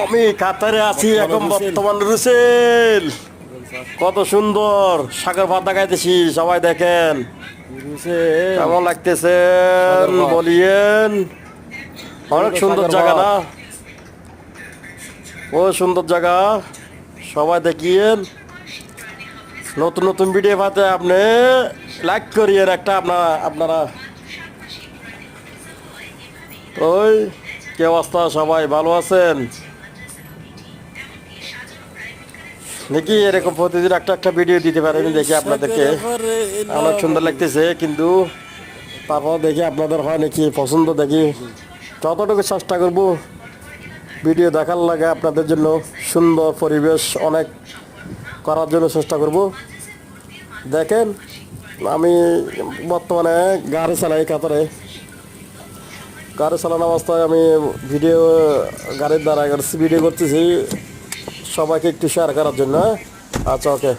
আমি কাতারে আছি এখন বর্তমান রুসেল। কত সুন্দর সাগর ভাত দেখাইতেছি, সবাই দেখেন কেমন লাগতেছে বলিয়েন। অনেক সুন্দর জায়গা না? ও সুন্দর জায়গা, সবাই দেখিয়েন। নতুন নতুন ভিডিও পাতে আপনি লাইক করিয়েন একটা আপনারা। ওই কি অবস্থা, সবাই ভালো আছেন দেখি? এরকম প্রতিদিন একটা একটা ভিডিও দিতে পারেন দেখি আপনাদেরকে। অনেক সুন্দর লাগতেছে, কিন্তু তারপর দেখি আপনাদের হয় নাকি পছন্দ, দেখি যতটুকু চেষ্টা করব ভিডিও দেখার লাগে আপনাদের জন্য। সুন্দর পরিবেশ অনেক করার জন্য চেষ্টা করব। দেখেন আমি বর্তমানে গাড়ি চালাই কাতারে। গাড়ি চালানো অবস্থায় আমি ভিডিও গাড়ির দ্বারা ভিডিও করতেছি, সবাইকে একটু শেয়ার করার জন্য। আচ্ছা, ওকে।